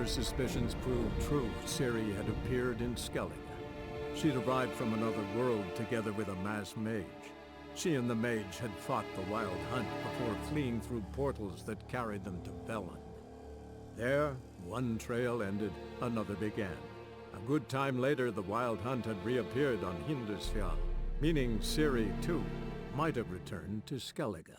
her suspicions proved true, Ciri had appeared in Skellige. She'd arrived from another world together with a masked mage. She and the mage had fought the Wild Hunt before fleeing through portals that carried them to Velen. There, one trail ended, another began. A good time later, the Wild Hunt had reappeared on Hindarsfjall, meaning Ciri, too, might have returned to Skellige.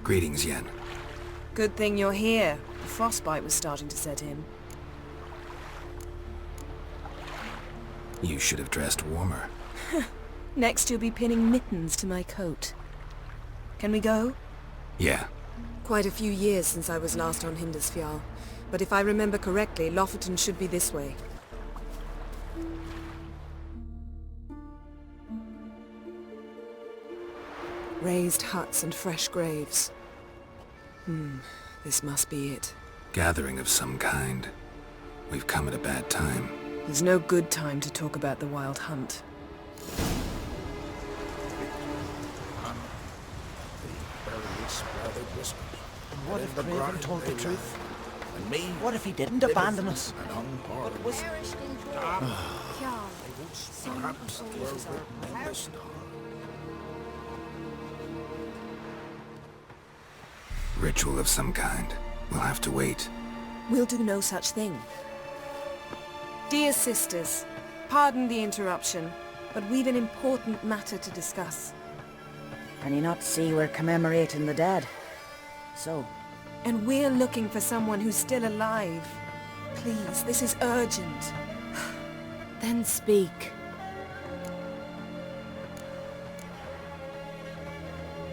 Greetings, Yen. Good thing you're here. The frostbite was starting to set in. You should have dressed warmer. Next you'll be pinning mittens to my coat. Can we go? Yeah. Quite a few years since I was last on Hindarsfjall, but if I remember correctly, Lofoten should be this way. Raised huts and fresh graves. This must be it. Gathering of some kind. We've come at a bad time. There's no good time to talk about the Wild Hunt. What if Craven told the truth? What if he didn't abandon us? What was... Ritual of some kind. We'll have to wait. We'll do no such thing. Dear sisters, pardon the interruption, but we've an important matter to discuss. Can you not see we're commemorating the dead? So? And we're looking for someone who's still alive. Please, this is urgent. Then speak.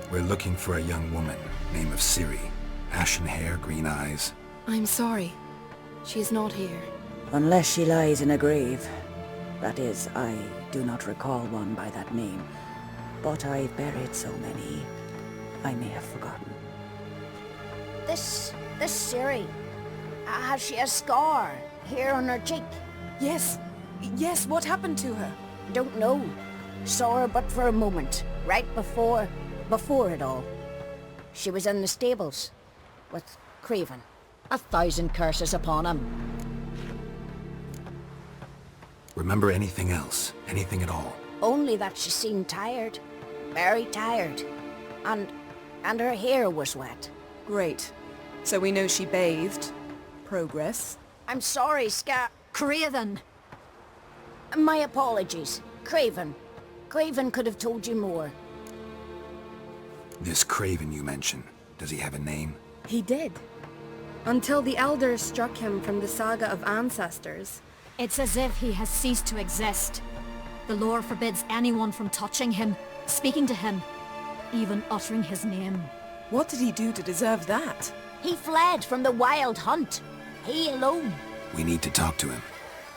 We're looking for a young woman, name of Ciri. Ashen hair, green eyes. I'm sorry. She's not here. Unless she lies in a grave. That is, I do not recall one by that name. But I've buried so many, I may have forgotten. This Ciri, has she a scar here on her cheek? Yes, what happened to her? Don't know. Saw her but for a moment, right before it all. She was in the stables with Craven. 1,000 curses upon him. Remember anything else? Anything at all? Only that she seemed tired. Very tired. And her hair was wet. Great. So we know she bathed. Progress. I'm sorry, Craven! My apologies. Craven. Craven could have told you more. This Craven you mentioned, does he have a name? He did. Until the Elders struck him from the saga of ancestors. It's as if he has ceased to exist. The lore forbids anyone from touching him, speaking to him, even uttering his name. What did he do to deserve that? He fled from the Wild Hunt. He alone. We need to talk to him,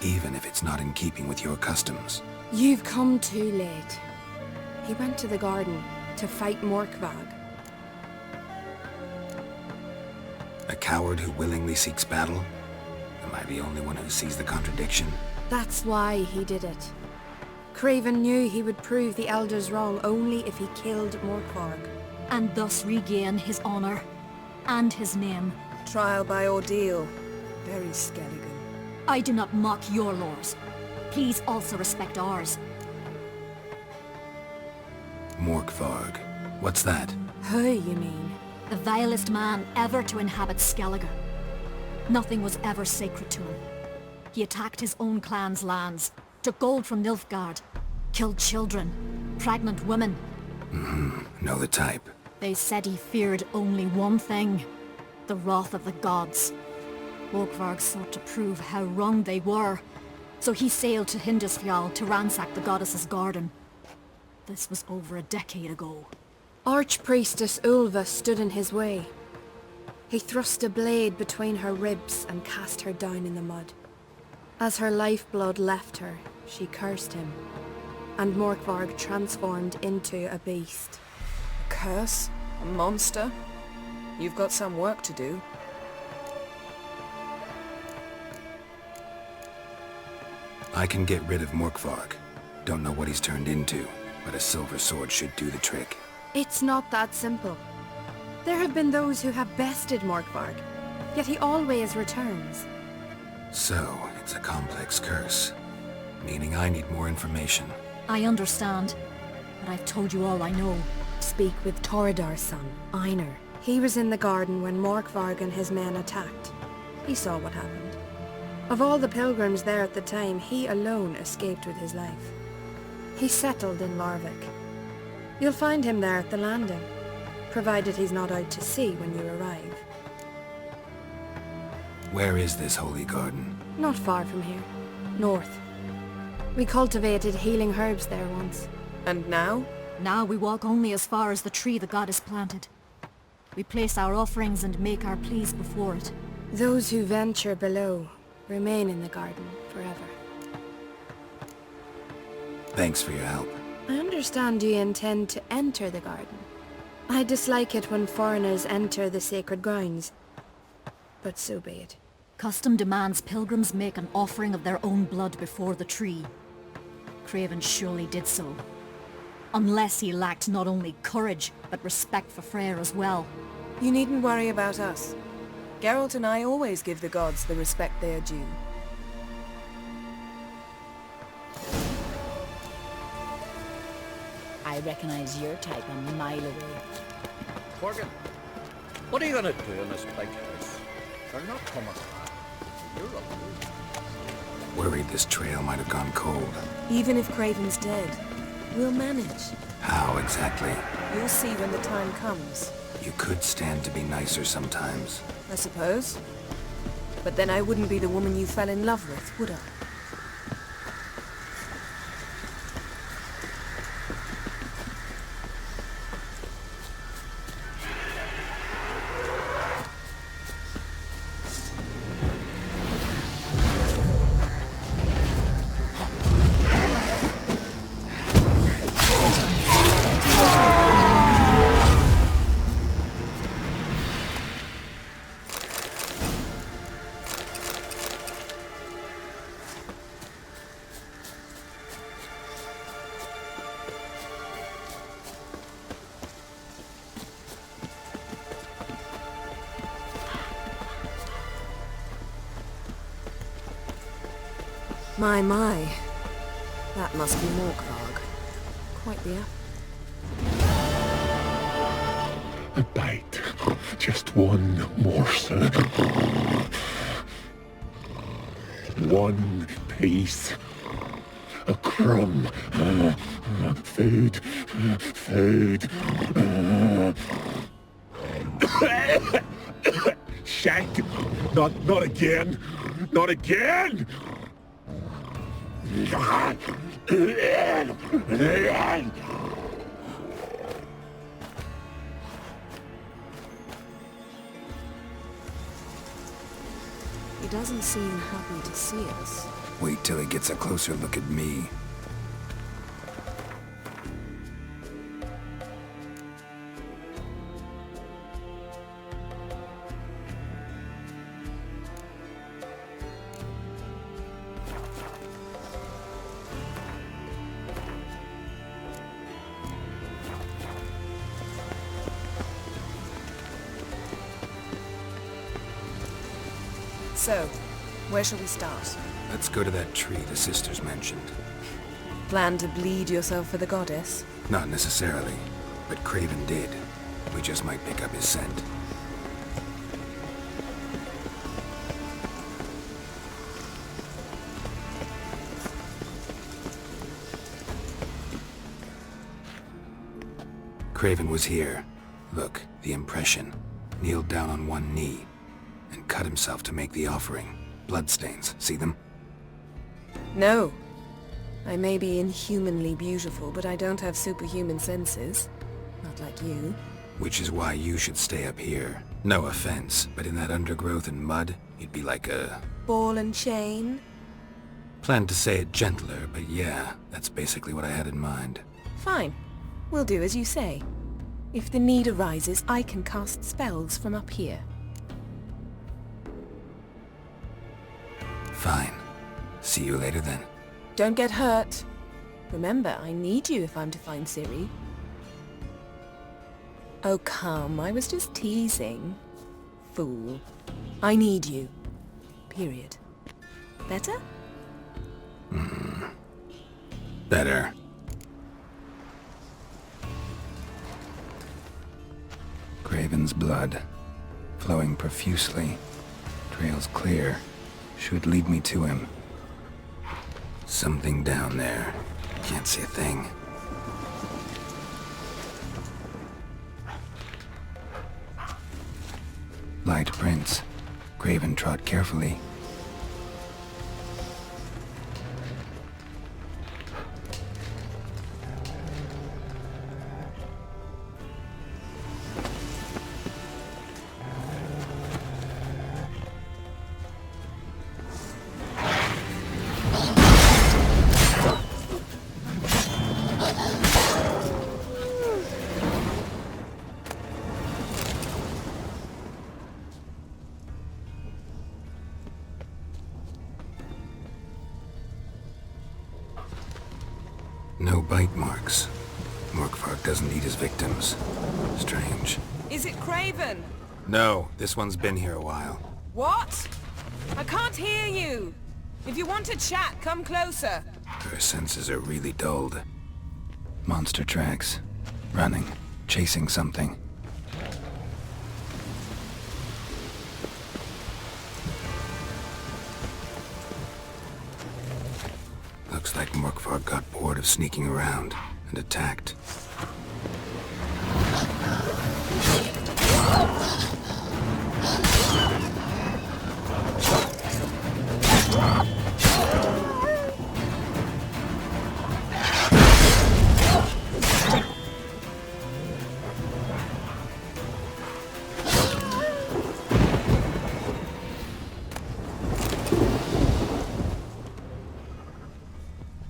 even if it's not in keeping with your customs. You've come too late. He went to the garden to fight Morkvag. A coward who willingly seeks battle? Am I the only one who sees the contradiction? That's why he did it. Craven knew he would prove the Elders wrong only if he killed Morkvarg. And thus regain his honor and his name. Trial by ordeal. Very Skellige. I do not mock your laws. Please also respect ours. Morkvarg. What's that? Who, you mean? The vilest man ever to inhabit Skellige. Nothing was ever sacred to him. He attacked his own clan's lands, took gold from Nilfgaard, killed children, pregnant women. Know the type. They said he feared only one thing, the wrath of the gods. Morkvarg sought to prove how wrong they were, so he sailed to Hindarsfjall to ransack the goddess's garden. This was over a decade ago. Archpriestess Ulva stood in his way. He thrust a blade between her ribs and cast her down in the mud. As her lifeblood left her, she cursed him, and Morkvarg transformed into a beast. A curse? A monster? You've got some work to do. I can get rid of Morkvarg. Don't know what he's turned into, but a silver sword should do the trick. It's not that simple. There have been those who have bested Morkvarg, yet he always returns. So, it's a complex curse, meaning I need more information. I understand, but I've told you all I know. Speak with Torridar's son, Einar. He was in the garden when Morkvarg and his men attacked. He saw what happened. Of all the pilgrims there at the time, he alone escaped with his life. He settled in Larvik. You'll find him there at the landing, provided he's not out to sea when you arrive. Where is this holy garden? Not far from here. North. We cultivated healing herbs there once. And now? Now we walk only as far as the tree the goddess planted. We place our offerings and make our pleas before it. Those who venture below remain in the garden forever. Thanks for your help. I understand you intend to enter the garden. I dislike it when foreigners enter the sacred grounds, but so be it. Custom demands pilgrims make an offering of their own blood before the tree. Craven surely did so. Unless he lacked not only courage, but respect for Freyr as well. You needn't worry about us. Geralt and I always give the gods the respect they are due. I recognize your type a mile away. Morgan, what are you gonna do in this big house? They're not coming. You're alone. Worried this trail might have gone cold. Even if Craven's dead, we'll manage. How exactly? You'll see when the time comes. You could stand to be nicer sometimes. I suppose. But then I wouldn't be the woman you fell in love with, would I? My. That must be Morkvarg. Quite the A bite. Just one morsel. One piece. A crumb. Food. Food. Shank. Not again. Not again! He doesn't seem happy to see us. Wait till he gets a closer look at me. So, where shall we start? Let's go to that tree the sisters mentioned. Plan to bleed yourself for the goddess? Not necessarily, but Craven did. We just might pick up his scent. Craven was here. Look, the impression. Kneeled down on one knee and cut himself to make the offering. Bloodstains, see them? No. I may be inhumanly beautiful, but I don't have superhuman senses. Not like you. Which is why you should stay up here. No offense, but in that undergrowth and mud, you'd be like a... Ball and chain? Planned to say it gentler, but yeah, that's basically what I had in mind. Fine. We'll do as you say. If the need arises, I can cast spells from up here. Fine. See you later then. Don't get hurt. Remember, I need you if I'm to find Ciri. Oh come, I was just teasing. Fool. I need you. Period. Better? Better. Craven's blood, flowing profusely. Trails clear. Should lead me to him. Something down there. Can't see a thing. Light prints. Craven trod carefully. No bite marks. Morkvarg doesn't eat his victims. Strange. Is it Craven? No, this one's been here a while. What? I can't hear you. If you want to chat, come closer. Her senses are really dulled. Monster tracks. Running. Chasing something. Looks like Morkvarg got bored of sneaking around and attacked.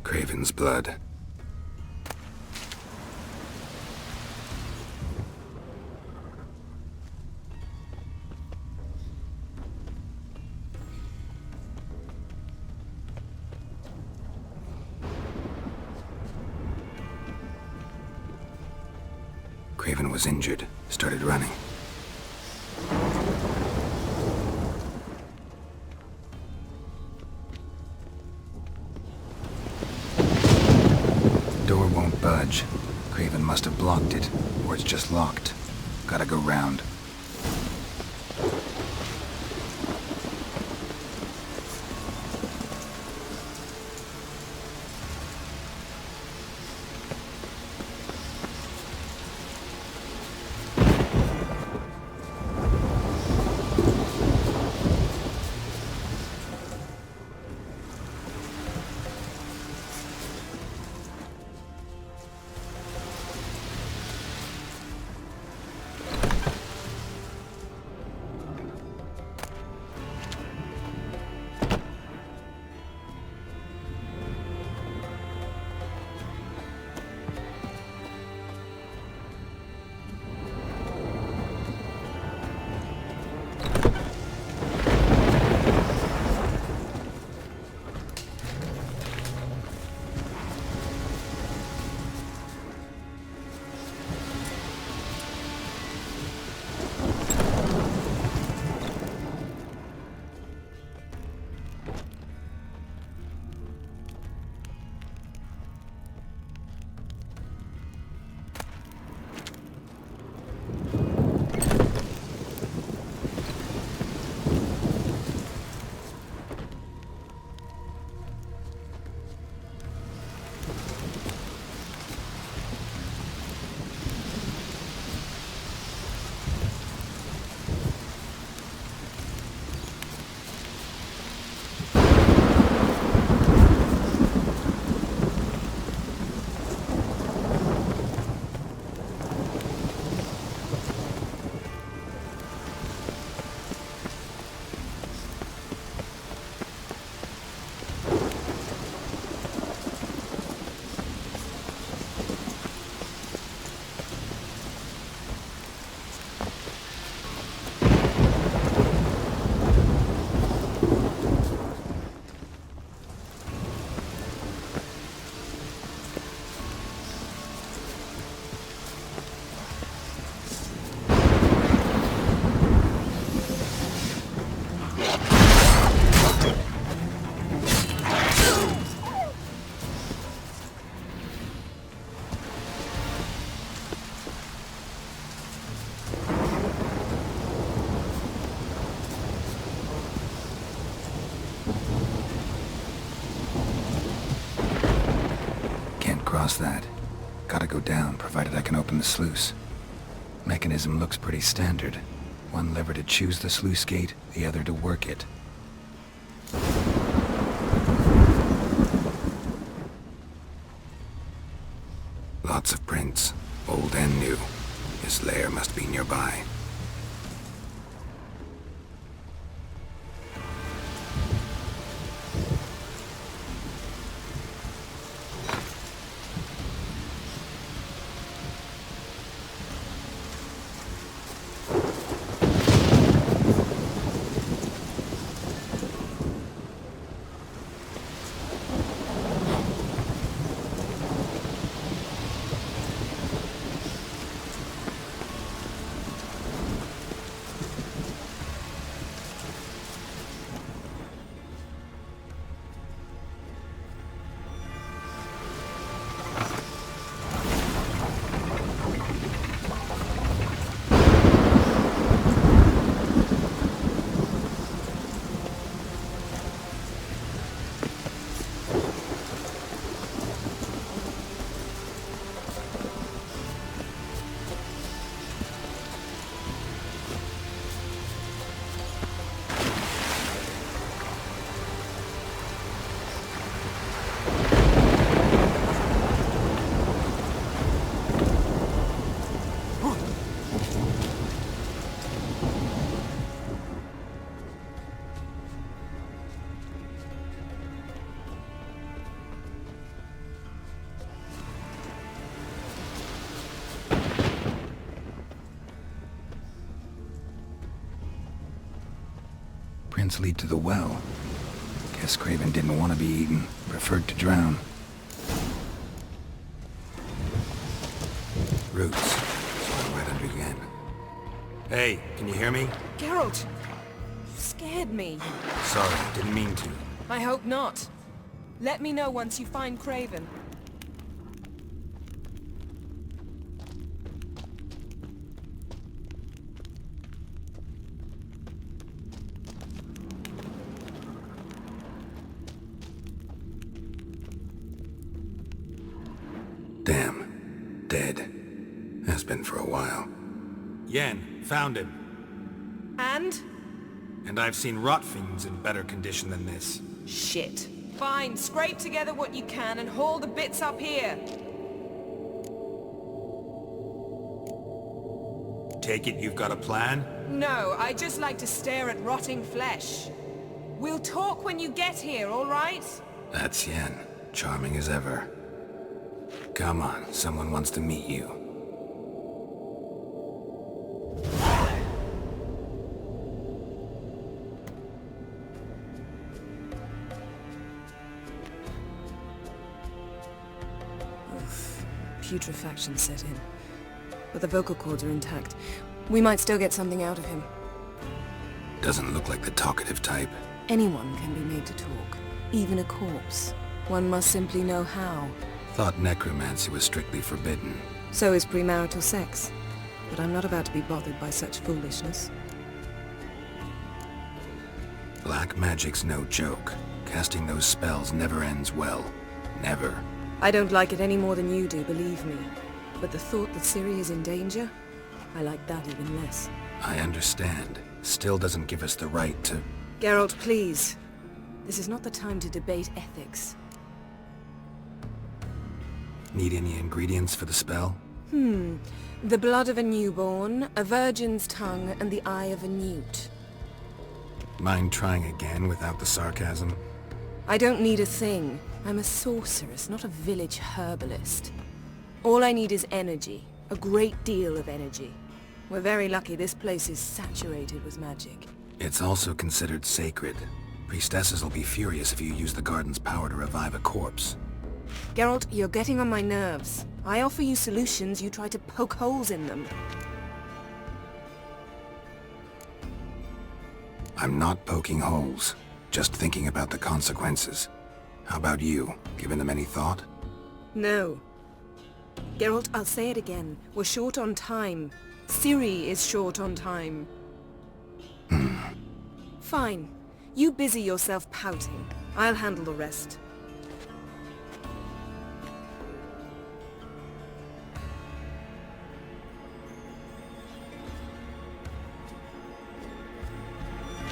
Craven's blood. Craven was injured, started running. Door won't budge. Craven must have blocked it, or it's just locked. Gotta go round. Cross that. Gotta go down, provided I can open the sluice. Mechanism looks pretty standard. One lever to choose the sluice gate, the other to work it. Lots of prints, old and new. His lair must be nearby. Footprints lead to the well. Guess Craven didn't want to be eaten, preferred to drown. Roots. Swam right under Yen. Hey, can you hear me? Geralt! You scared me. Sorry, didn't mean to. I hope not. Let me know once you find Craven. Damn. Dead. Has been for a while. Yen, found him. And? And I've seen rot fiends in better condition than this. Shit. Fine, scrape together what you can and haul the bits up here. Take it you've got a plan? No, I just like to stare at rotting flesh. We'll talk when you get here, all right? That's Yen. Charming as ever. Come on, someone wants to meet you. Putrefaction set in. But the vocal cords are intact. We might still get something out of him. Doesn't look like the talkative type. Anyone can be made to talk. Even a corpse. One must simply know how. Thought necromancy was strictly forbidden. So is premarital sex. But I'm not about to be bothered by such foolishness. Black magic's no joke. Casting those spells never ends well. Never. I don't like it any more than you do, believe me. But the thought that Ciri is in danger, I like that even less. I understand. Still doesn't give us the right to... Geralt, please. This is not the time to debate ethics. Need any ingredients for the spell? The blood of a newborn, a virgin's tongue, and the eye of a newt. Mind trying again without the sarcasm? I don't need a thing. I'm a sorceress, not a village herbalist. All I need is energy. A great deal of energy. We're very lucky this place is saturated with magic. It's also considered sacred. Priestesses will be furious if you use the garden's power to revive a corpse. Geralt, you're getting on my nerves. I offer you solutions, you try to poke holes in them. I'm not poking holes. Just thinking about the consequences. How about you? Given them any thought? No. Geralt, I'll say it again. We're short on time. Ciri is short on time. Fine. You busy yourself pouting. I'll handle the rest.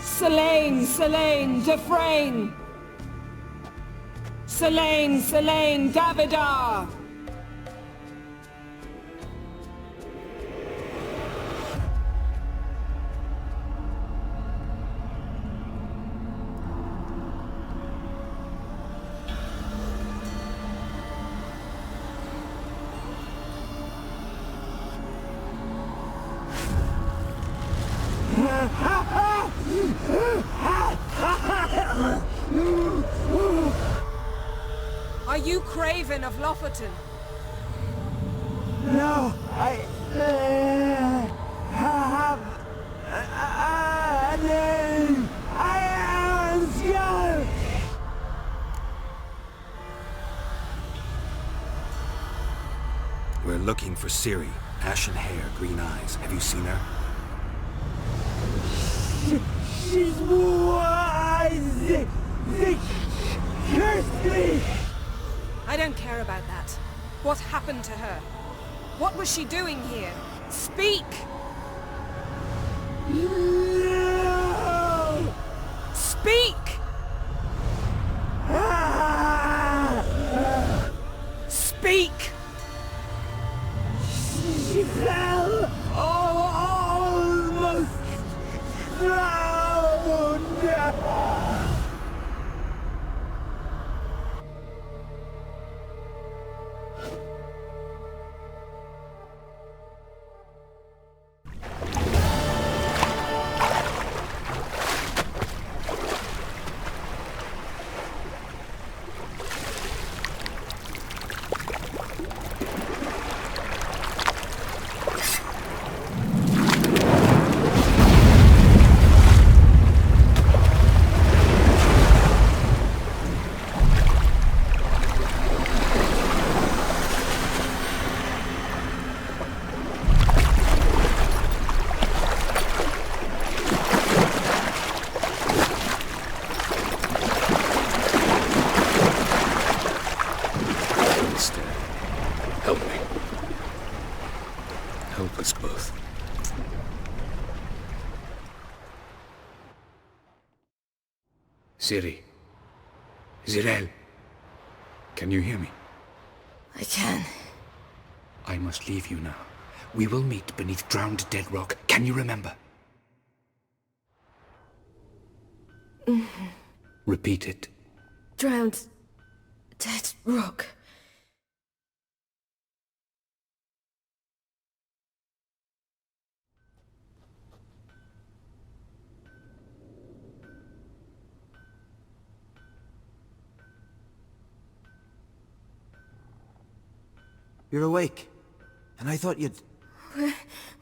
Selene, Selene, Defrain! Selene, Selene, Davidar! Are you Craven of Lofoten? No, I have a name. I am Skull. We're looking for Ciri. Ashen hair, green eyes. Have you seen her? She's wise. They cursed me. I don't care about that. What happened to her? What was she doing here? Speak! No. Speak! Speak! She fell. Almost drowned. Ciri. Zirel. Can you hear me? I can. I must leave you now. We will meet beneath drowned dead rock. Can you remember? Repeat it. Drowned... dead rock. You're awake. And I thought you'd...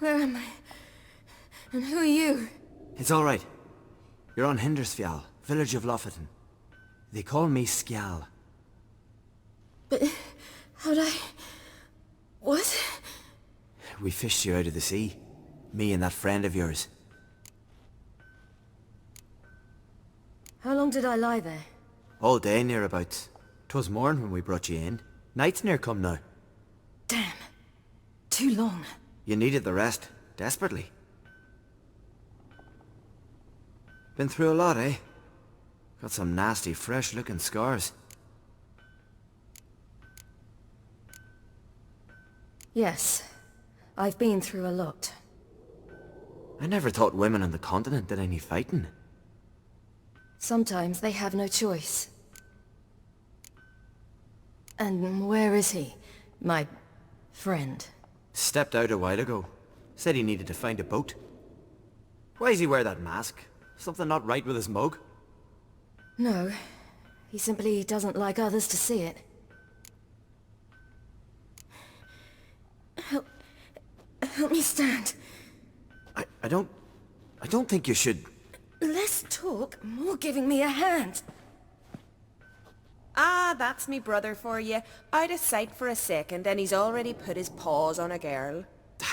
Where am I? And who are you? It's all right. You're on Hindarsfjall, village of Lofoten. They call me Skjall. But... how'd I... what? We fished you out of the sea. Me and that friend of yours. How long did I lie there? All day nearabouts. 'Twas morn when we brought you in. Night's near come now. Damn. Too long. You needed the rest, desperately. Been through a lot, eh? Got some nasty, fresh-looking scars. Yes. I've been through a lot. I never thought women on the continent did any fighting. Sometimes they have no choice. And where is he? My... friend. Stepped out a while ago. Said he needed to find a boat. Why does he wear that mask? Something not right with his mug? No. He simply doesn't like others to see it. Help me stand. I don't think you should... Less talk, more giving me a hand. Ah, that's me brother for you. Out of sight for a second, and he's already put his paws on a girl.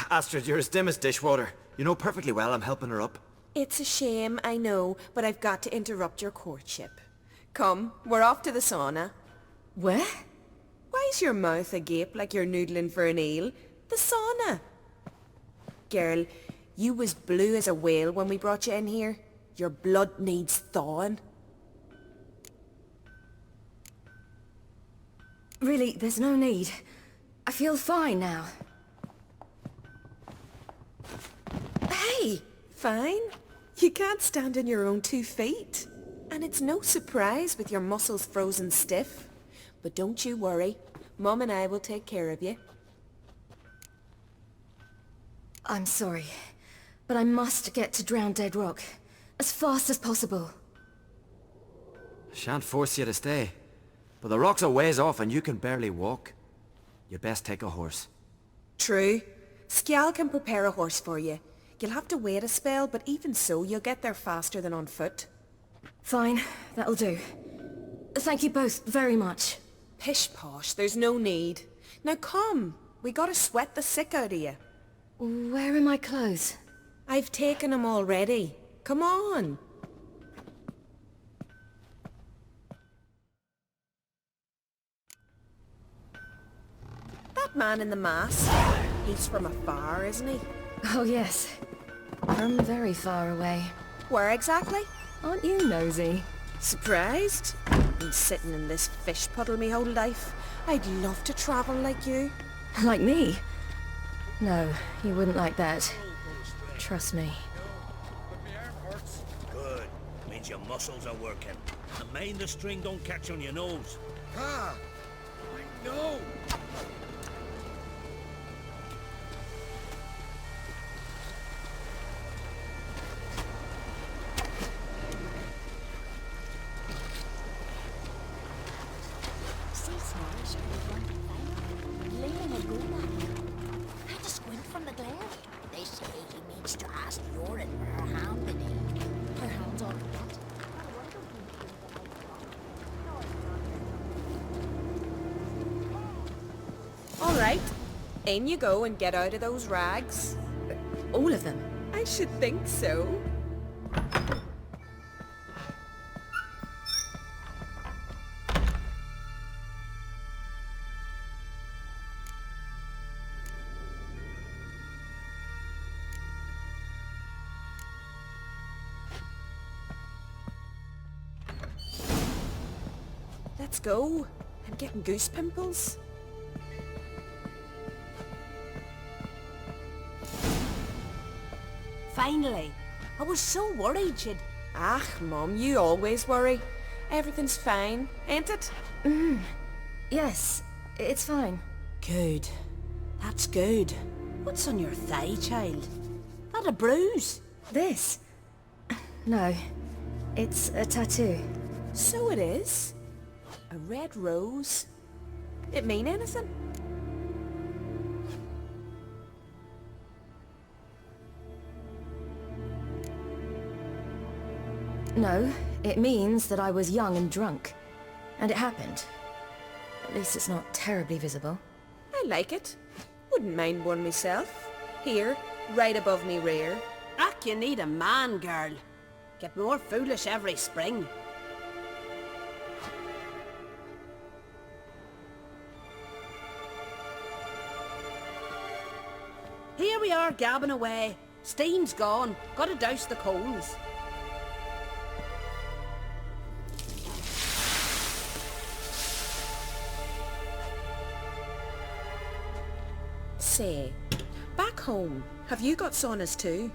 Astrid, you're as dim as dishwater. You know perfectly well I'm helping her up. It's a shame, I know, but I've got to interrupt your courtship. Come, we're off to the sauna. Where? Why's your mouth agape like you're noodling for an eel? The sauna. Girl, you was blue as a whale when we brought you in here. Your blood needs thawing. Really, there's no need. I feel fine now. Hey! Fine? You can't stand on your own 2 feet. And it's no surprise with your muscles frozen stiff. But don't you worry. Mum and I will take care of you. I'm sorry, but I must get to Drowned Dead Rock. As fast as possible. Shan't force you to stay. But the rock's a ways off and you can barely walk. You best take a horse. True. Skjall can prepare a horse for you. You'll have to wait a spell, but even so, you'll get there faster than on foot. Fine, that'll do. Thank you both very much. Pish-posh, there's no need. Now come, we gotta sweat the sick out of you. Where are my clothes? I've taken them already. Come on. That man in the mask, he's from afar, isn't he? Oh yes, from very far away. Where exactly? Aren't you nosy? Surprised? Been sitting in this fish puddle me whole life. I'd love to travel like you. Like me? No, you wouldn't like that. Trust me. Good. Means your muscles are working. And mind the string don't catch on your nose. Ah! I know! All right, in you go and get out of those rags. All of them? I should think so. Let's go. I'm getting goose pimples. Finally. I was so worried you'd... Ah, Mum, you always worry. Everything's fine, ain't it? Yes, it's fine. Good. That's good. What's on your thigh, child? That a bruise? This? No, it's a tattoo. So it is. A red rose. It mean anything? No, it means that I was young and drunk. And it happened. At least it's not terribly visible. I like it. Wouldn't mind one myself. Here, right above me rear. Ack, you need a man, girl. Get more foolish every spring. Here we are gabbing away. Steam's gone. Gotta douse the coals. Say, back home, have you got saunas too?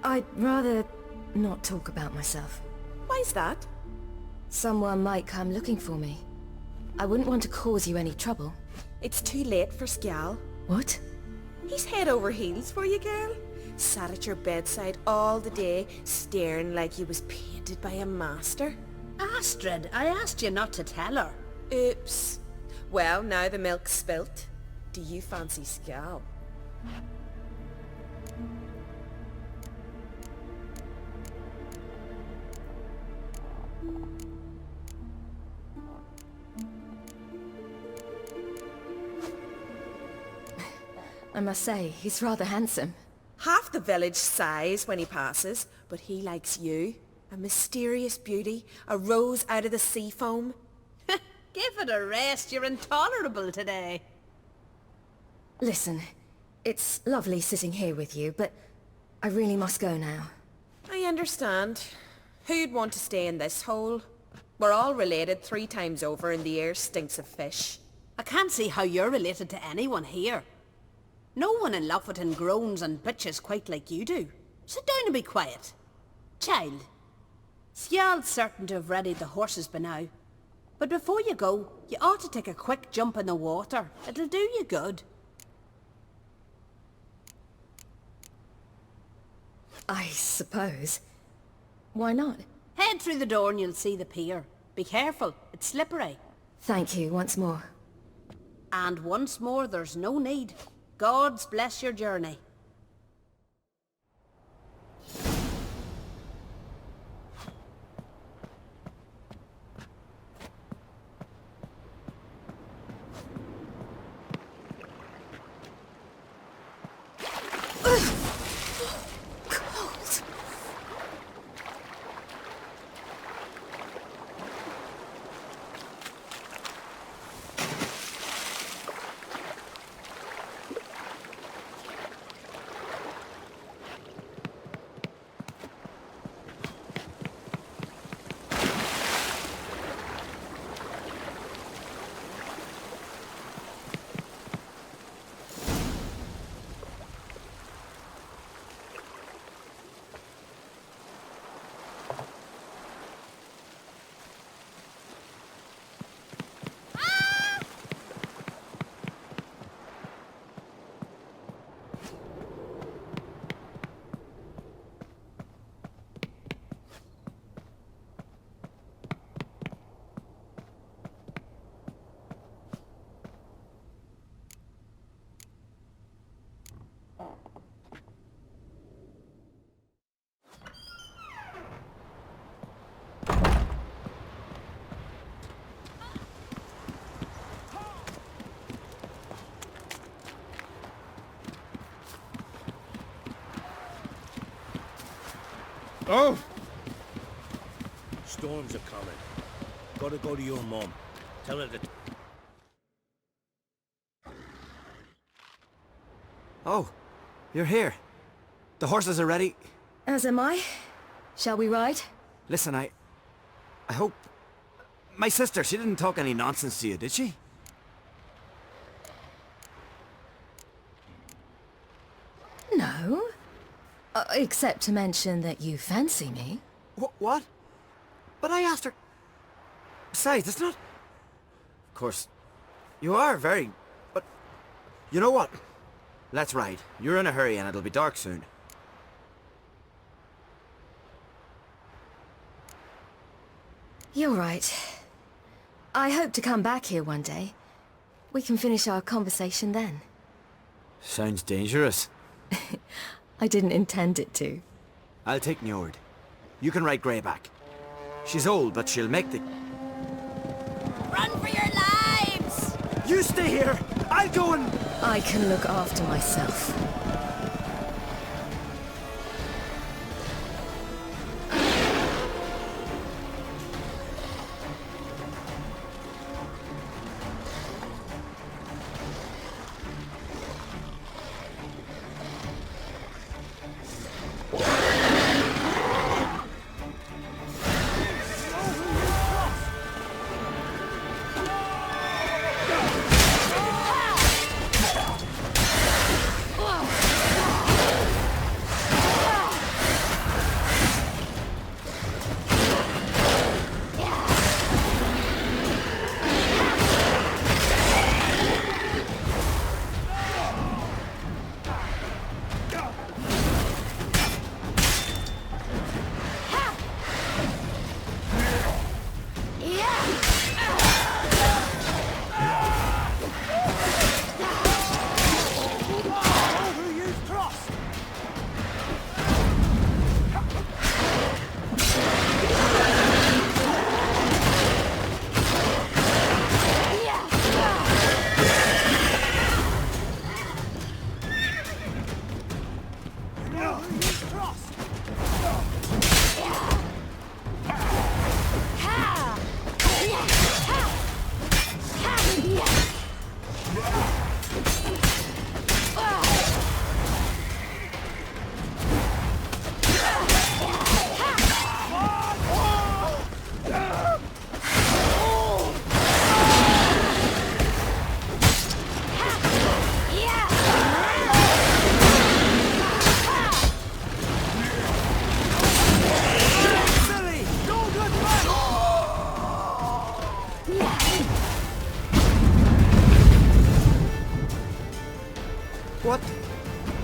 I'd rather not talk about myself. Why's that? Someone might come looking for me. I wouldn't want to cause you any trouble. It's too late for Skjall. What? He's head over heels for you, girl. Sat at your bedside all the day, staring like you was painted by a master. Astrid, I asked you not to tell her. Oops. Well, now the milk's spilt. Do you fancy Skjall? I must say, he's rather handsome. Half the village sighs when he passes, but he likes you. A mysterious beauty, a rose out of the sea foam. Give it a rest, you're intolerable today. Listen, it's lovely sitting here with you, but I really must go now. I understand. Who'd want to stay in this hole? We're all related 3 times over and the air stinks of fish. I can't see how you're related to anyone here. No one in Lofoten groans and bitches quite like you do. Sit down and be quiet. Child, Skjall's certain to have readied the horses by now. But before you go, you ought to take a quick jump in the water. It'll do you good. I suppose. Why not? Head through the door and you'll see the pier. Be careful, it's slippery. Thank you once more. And once more, there's no need. Gods bless your journey. Oh! Storms are coming. Gotta go to your mum. Tell her that... Oh, you're here. The horses are ready. As am I. Shall we ride? Listen, I hope... My sister, she didn't talk any nonsense to you, did she? No. Except to mention that you fancy me. What? But I asked her... Besides, it's not... Of course, you are very... But... You know what? Let's ride. You're in a hurry and it'll be dark soon. You're right. I hope to come back here one day. We can finish our conversation then. Sounds dangerous. I didn't intend it to. I'll take Njord. You can ride Greyback. She's old, but she'll make the... Run for your lives! You stay here! I'll go and... I can look after myself.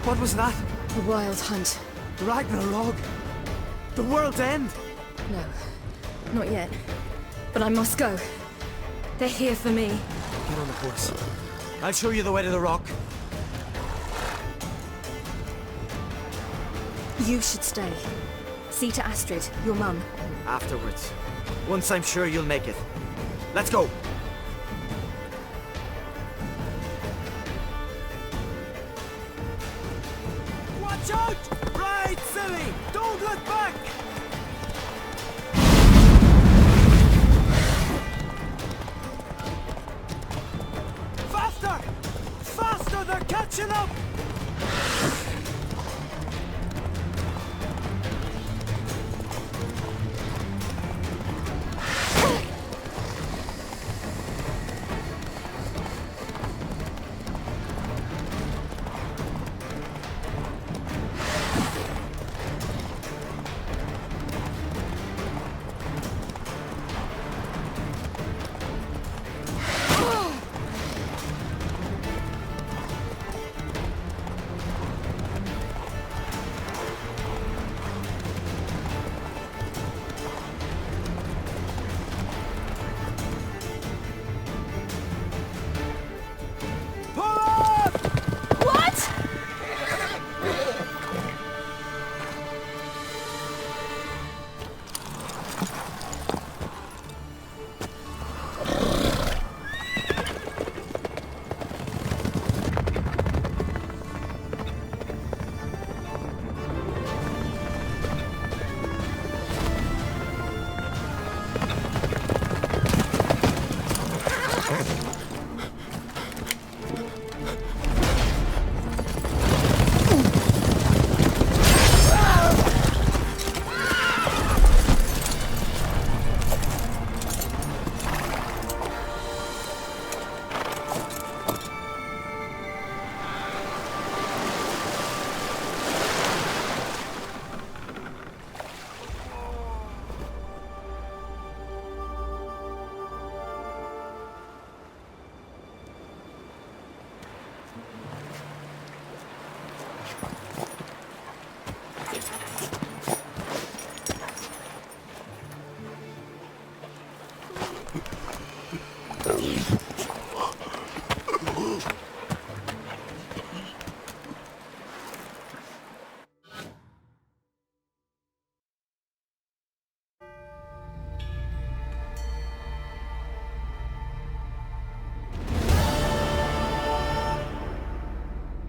What was that? The Wild Hunt. Ragnarok? The world's end? No, not yet. But I must go. They're here for me. Get on the horse. I'll show you the way to the rock. You should stay. See to Astrid, your mum. Afterwards. Once I'm sure you'll make it. Let's go! Watch out! Ride, Ciri! Don't look back! Faster! Faster! They're catching up!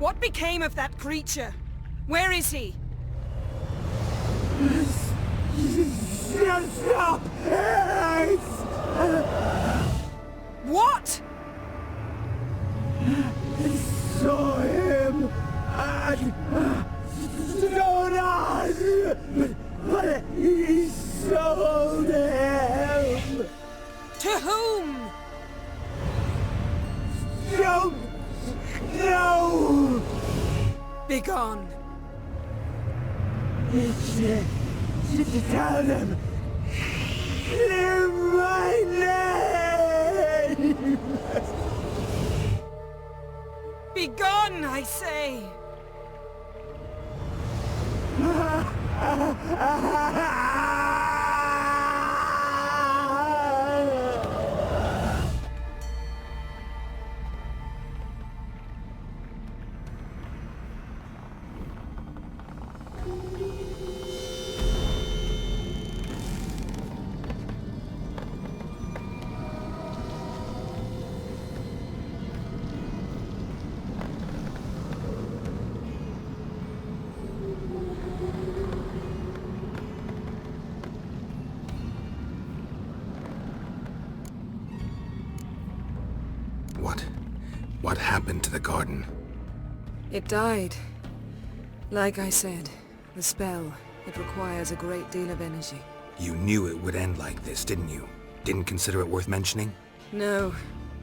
What became of that creature? Where is he? Stop! What? Saw him at Stonas, but he sold him. To whom? Don't know. Begone. Tell them. Clear my name. Begone, I say! What happened to the garden? It died. Like I said, the spell, it requires a great deal of energy. You knew it would end like this, didn't you? Didn't consider it worth mentioning? No.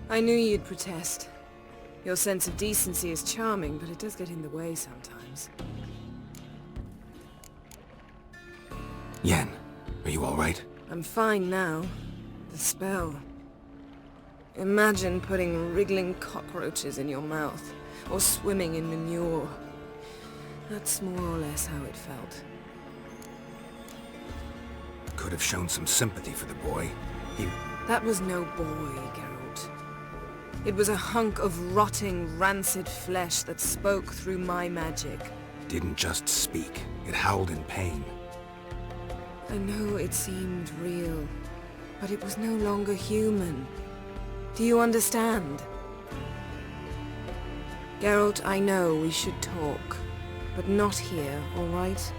I knew you'd protest. Your sense of decency is charming, but it does get in the way sometimes. Yen, are you alright? I'm fine now. The spell. Imagine putting wriggling cockroaches in your mouth, or swimming in manure. That's more or less how it felt. Could have shown some sympathy for the boy. That was no boy, Geralt. It was a hunk of rotting, rancid flesh that spoke through my magic. Didn't just speak. It howled in pain. I know it seemed real, but it was no longer human. Do you understand? Geralt, I know we should talk, but not here, all right?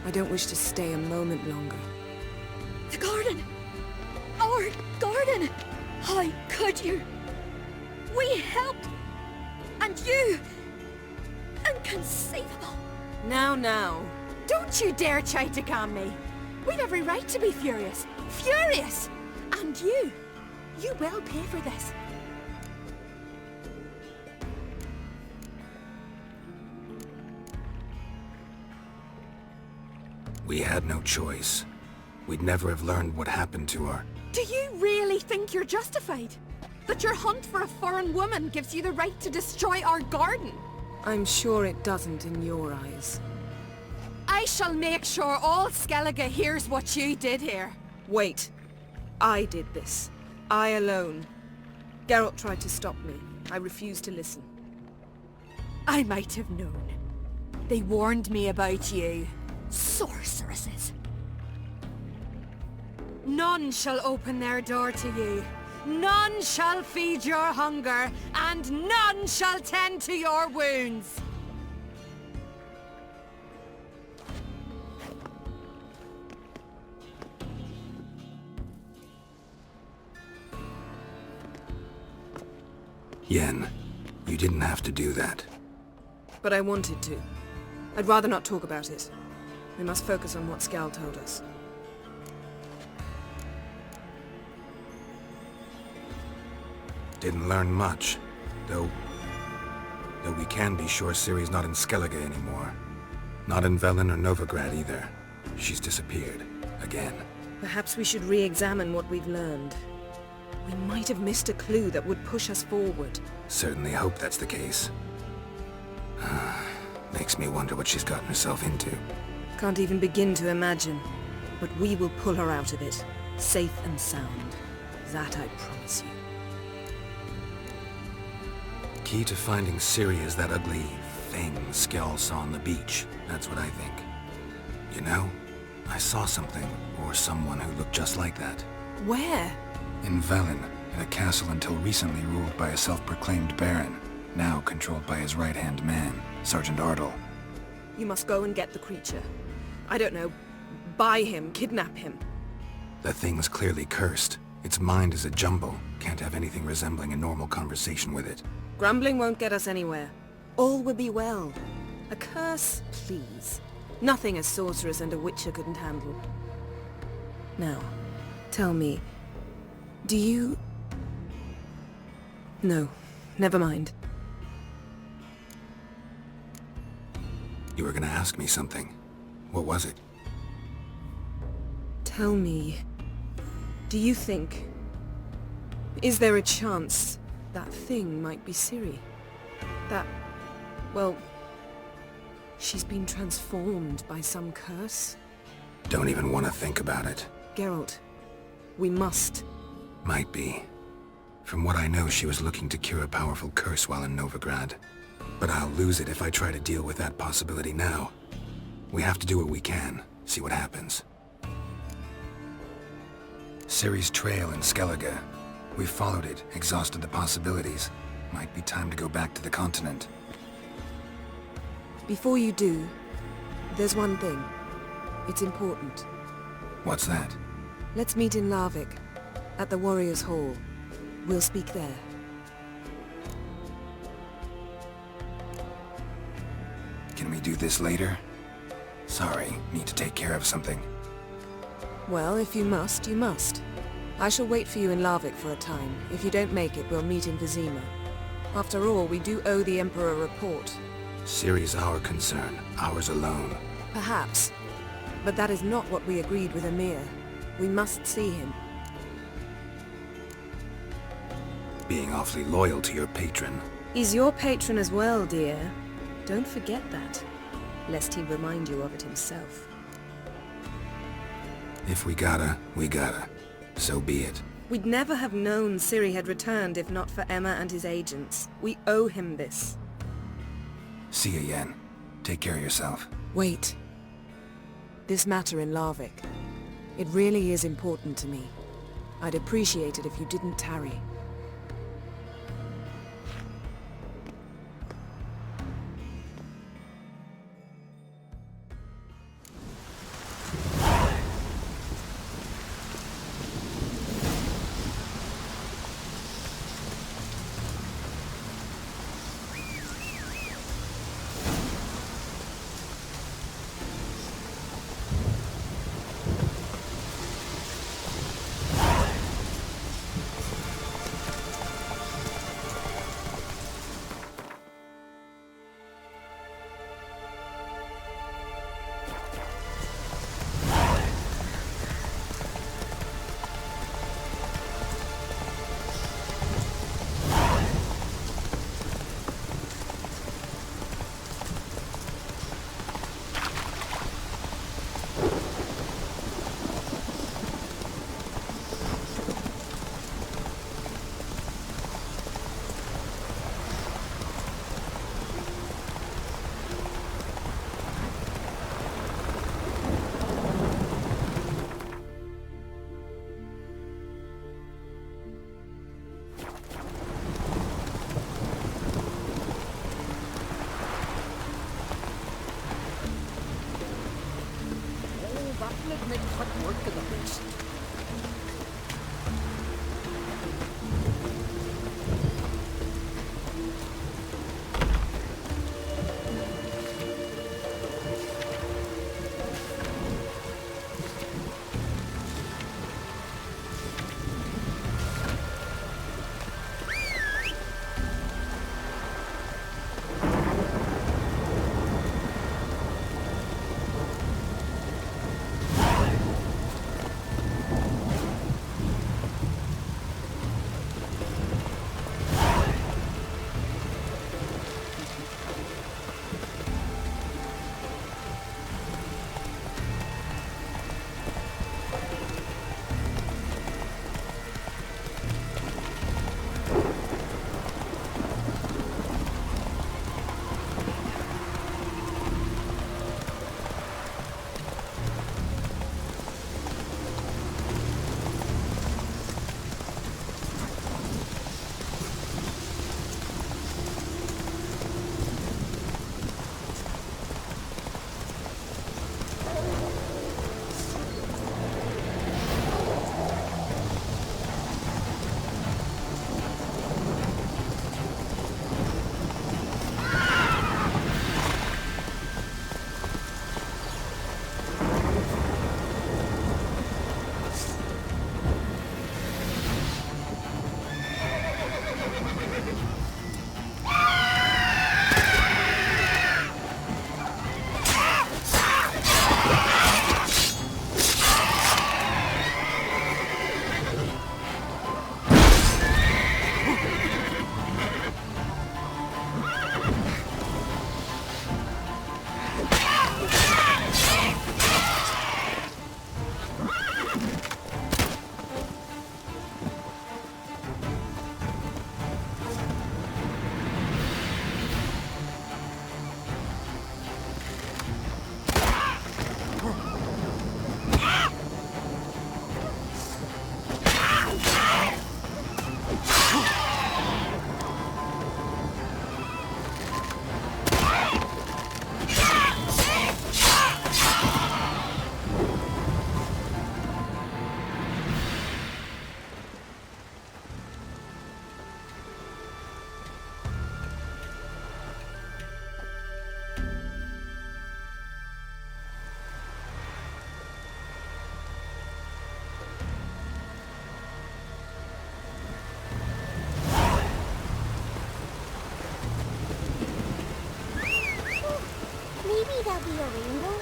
I don't wish to stay a moment longer. The garden! Our garden! How could you? We helped! And you! Inconceivable! Now. Don't you dare try to calm me. We've every right to be furious. Furious! And you will pay for this. We had no choice. We'd never have learned what happened to her. Do you really think you're justified? That your hunt for a foreign woman gives you the right to destroy our garden? I'm sure it doesn't in your eyes. I shall make sure all Skellige hears what you did here. Wait. I did this. I alone. Geralt tried to stop me. I refused to listen. I might have known. They warned me about you. Sorceresses. None shall open their door to you. None shall feed your hunger, and none shall tend to your wounds. Yen, you didn't have to do that. But I wanted to. I'd rather not talk about it. We must focus on what Skal told us. Didn't learn much, though we can be sure Ciri's not in Skellige anymore. Not in Velen or Novigrad either. She's disappeared. Again. Perhaps we should re-examine what we've learned. We might have missed a clue that would push us forward. Certainly hope that's the case. Makes me wonder what she's gotten herself into. Can't even begin to imagine. But we will pull her out of it. Safe and sound. That I promise you. Key to finding Ciri is that ugly thing Skell saw on the beach. That's what I think. You know, I saw something, or someone who looked just like that. Where? In Velen, in a castle until recently ruled by a self-proclaimed baron. now controlled by his right-hand man, Sergeant Ardle. You must go and get the creature. I don't know, buy him, kidnap him. The thing's clearly cursed. Its mind is a jumble. Can't have anything resembling a normal conversation with it. Grumbling won't get us anywhere. All will be well. A curse, please. Nothing a sorceress and a witcher couldn't handle. Now, tell me, do you... No, never mind. You were gonna ask me something. What was it? Tell me, do you think... Is there a chance that thing might be Ciri? That... well... she's been transformed by some curse? Don't even want to think about it. Geralt, we must. Might be. From what I know, she was looking to cure a powerful curse while in Novigrad. But I'll lose it if I try to deal with that possibility now. We have to do what we can, see what happens. Ciri's trail in Skellige. We followed it, exhausted the possibilities. Might be time to go back to the continent. Before you do, there's one thing. It's important. What's that? Let's meet in Larvik, at the Warriors' Hall. We'll speak there. Can we do this later? Sorry, need to take care of something. Well, if you must, you must. I shall wait for you in Larvik for a time. If you don't make it, we'll meet in Vizima. After all, we do owe the Emperor a report. Ciri's our concern, ours alone. Perhaps. But that is not what we agreed with Emir. We must see him. Being awfully loyal to your patron. He's your patron as well, dear. Don't forget that, lest he remind you of it himself. If we gotta, we gotta. So be it. We'd never have known Ciri had returned if not for Emma and his agents. We owe him this. See you, Yen. Take care of yourself. Wait. This matter in Larvik. It really is important to me. I'd appreciate it if you didn't tarry. that be a rainbow?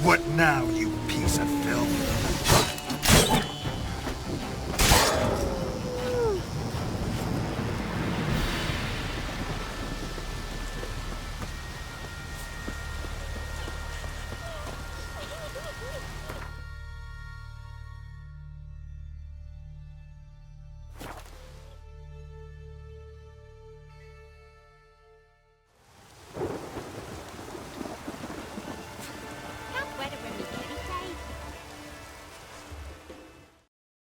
What now, you piece of filth?